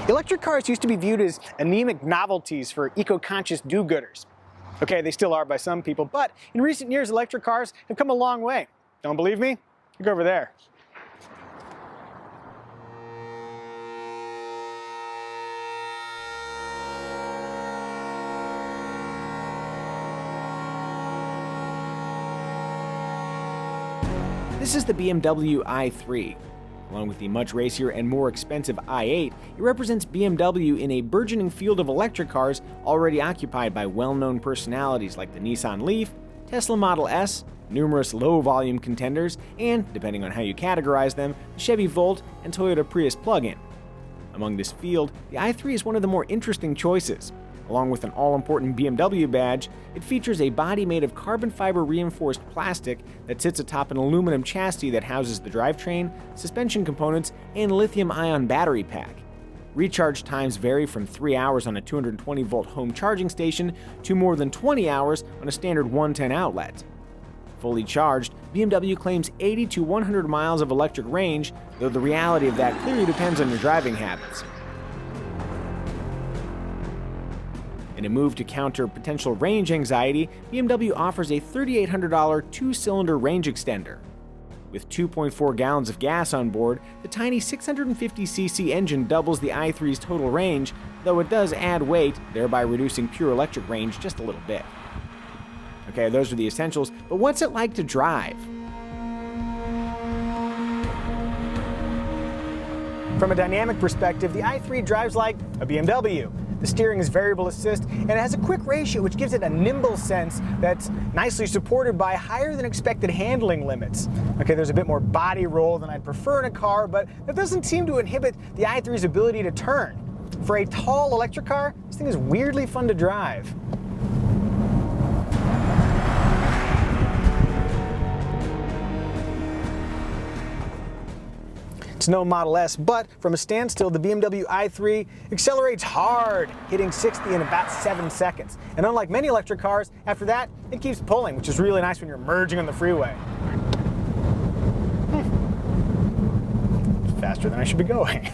Electric cars used to be viewed as anemic novelties for eco-conscious do-gooders. Okay, they still are by some people, but in recent years, electric cars have come a long way. Don't believe me? Look over there. This is the BMW i3. Along with the much racier and more expensive i8, it represents BMW in a burgeoning field of electric cars already occupied by well-known personalities like the Nissan Leaf, Tesla Model S, numerous low-volume contenders, and, depending on how you categorize them, the Chevy Volt and Toyota Prius plug-in. Among this field, the i3 is one of the more interesting choices. Along with an all-important BMW badge, it features a body made of carbon fiber reinforced plastic that sits atop an aluminum chassis that houses the drivetrain, suspension components, and lithium-ion battery pack. Recharge times vary from 3 hours on a 220-volt home charging station to more than 20 hours on a standard 110 outlet. Fully charged, BMW claims 80 to 100 miles of electric range, though the reality of that clearly depends on your driving habits. In a move to counter potential range anxiety, BMW offers a $3,800 two-cylinder range extender. With 2.4 gallons of gas on board, the tiny 650cc engine doubles the i3's total range, though it does add weight, thereby reducing pure electric range just a little bit. Okay, those are the essentials, but what's it like to drive? From a dynamic perspective, the i3 drives like a BMW. The steering is variable assist, and it has a quick ratio which gives it a nimble sense that's nicely supported by higher than expected handling limits. Okay, there's a bit more body roll than I'd prefer in a car, but that doesn't seem to inhibit the i3's ability to turn. For a tall electric car, this thing is weirdly fun to drive. It's no Model S, but from a standstill, the BMW i3 accelerates hard, hitting 60 in about 7 seconds. And unlike many electric cars, after that, it keeps pulling, which is really nice when you're merging on the freeway. Faster than I should be going.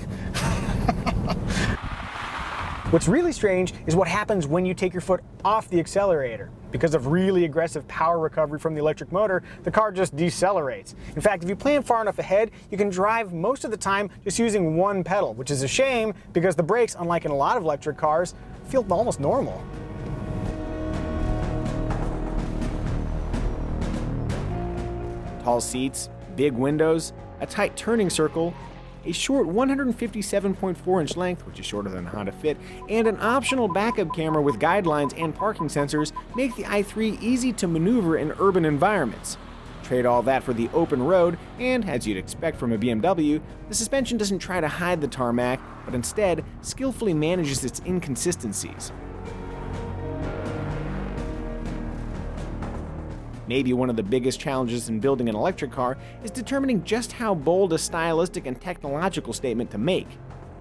What's really strange is what happens when you take your foot off the accelerator. Because of really aggressive power recovery from the electric motor, the car just decelerates. In fact, if you plan far enough ahead, you can drive most of the time just using one pedal, which is a shame because the brakes, unlike in a lot of electric cars, feel almost normal. Tall seats, big windows, a tight turning circle, a short 157.4-inch length, which is shorter than a Honda Fit, and an optional backup camera with guidelines and parking sensors make the i3 easy to maneuver in urban environments. Trade all that for the open road, and as you'd expect from a BMW, the suspension doesn't try to hide the tarmac, but instead skillfully manages its inconsistencies. Maybe one of the biggest challenges in building an electric car is determining just how bold a stylistic and technological statement to make.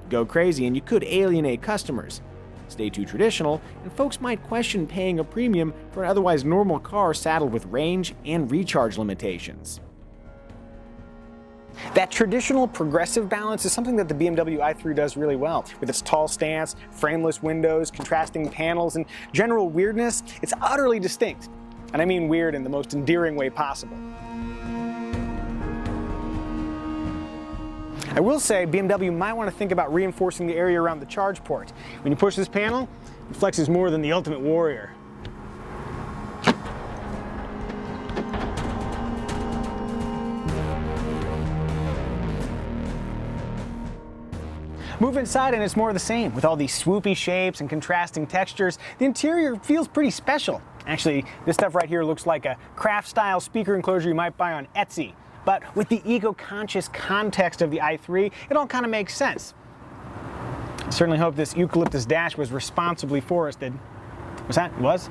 Go crazy and you could alienate customers. Stay too traditional, and folks might question paying a premium for an otherwise normal car saddled with range and recharge limitations. That traditional progressive balance is something that the BMW i3 does really well. With its tall stance, frameless windows, contrasting panels, and general weirdness, it's utterly distinct. And I mean weird in the most endearing way possible. I will say BMW might want to think about reinforcing the area around the charge port. When you push this panel, it flexes more than the Ultimate Warrior. Move inside and it's more of the same. With all these swoopy shapes and contrasting textures, the interior feels pretty special. Actually, this stuff right here looks like a craft-style speaker enclosure you might buy on Etsy. But with the eco-conscious context of the i3, it all kind of makes sense. I certainly hope this eucalyptus dash was responsibly forested. Was that? It was?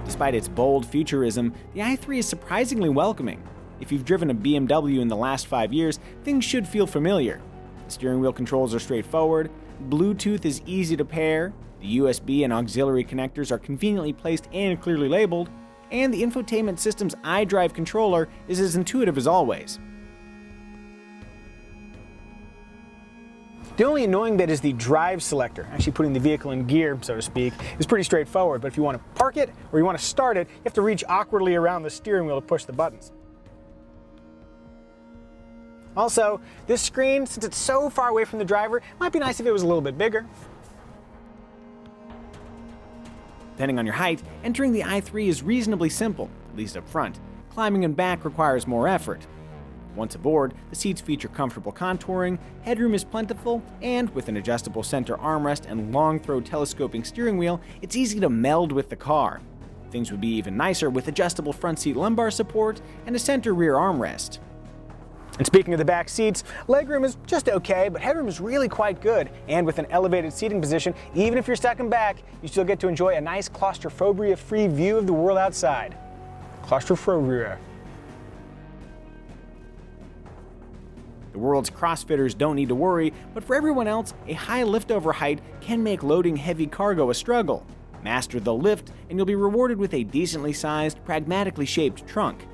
Despite its bold futurism, the i3 is surprisingly welcoming. If you've driven a BMW in the last 5 years, things should feel familiar. The steering wheel controls are straightforward, Bluetooth is easy to pair, the USB and auxiliary connectors are conveniently placed and clearly labeled, and the infotainment system's iDrive controller is as intuitive as always. The only annoying bit is the drive selector. Actually putting the vehicle in gear, so to speak, is pretty straightforward, but if you want to park it or you want to start it, you have to reach awkwardly around the steering wheel to push the buttons. Also, this screen, since it's so far away from the driver, it might be nice if it was a little bit bigger. Depending on your height, entering the i3 is reasonably simple, at least up front. Climbing and back requires more effort. Once aboard, the seats feature comfortable contouring, headroom is plentiful, and with an adjustable center armrest and long-throw telescoping steering wheel, it's easy to meld with the car. Things would be even nicer with adjustable front seat lumbar support and a center rear armrest. And speaking of the back seats, legroom is just okay, but headroom is really quite good. And with an elevated seating position, even if you're stuck in back, you still get to enjoy a nice claustrophobia-free view of the world outside. Claustrophobia. The world's CrossFitters don't need to worry, but for everyone else, a high liftover height can make loading heavy cargo a struggle. Master the lift, and you'll be rewarded with a decently sized, pragmatically shaped trunk.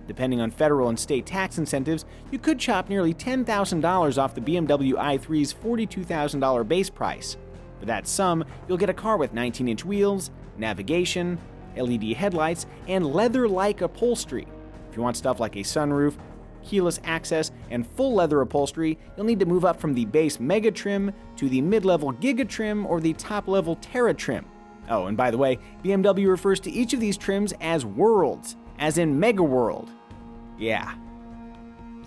Depending on federal and state tax incentives, you could chop nearly $10,000 off the BMW i3's $42,000 base price. For that sum, you'll get a car with 19-inch wheels, navigation, LED headlights, and leather-like upholstery. If you want stuff like a sunroof, keyless access, and full leather upholstery, you'll need to move up from the base Mega trim to the mid-level Giga trim or the top-level Terra trim. Oh, and by the way, BMW refers to each of these trims as worlds, as in Mega World. Yeah.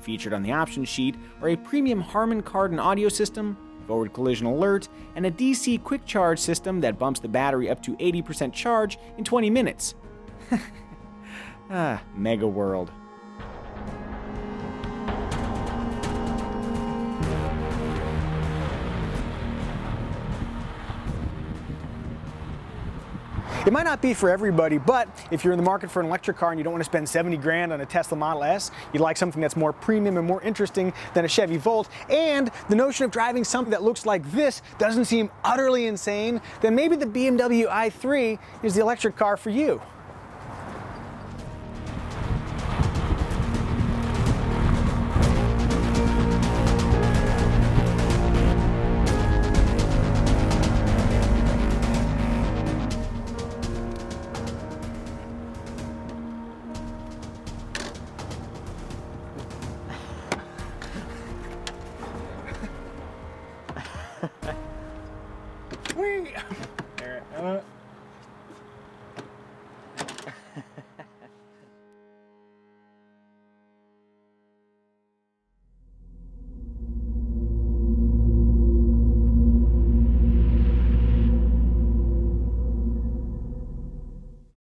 Featured on the options sheet are a premium Harman Kardon audio system, forward collision alert, and a DC quick charge system that bumps the battery up to 80% charge in 20 minutes. Mega World. It might not be for everybody, but if you're in the market for an electric car and you don't want to spend 70 grand on a Tesla Model S, you'd like something that's more premium and more interesting than a Chevy Volt, and the notion of driving something that looks like this doesn't seem utterly insane, then maybe the BMW i3 is the electric car for you.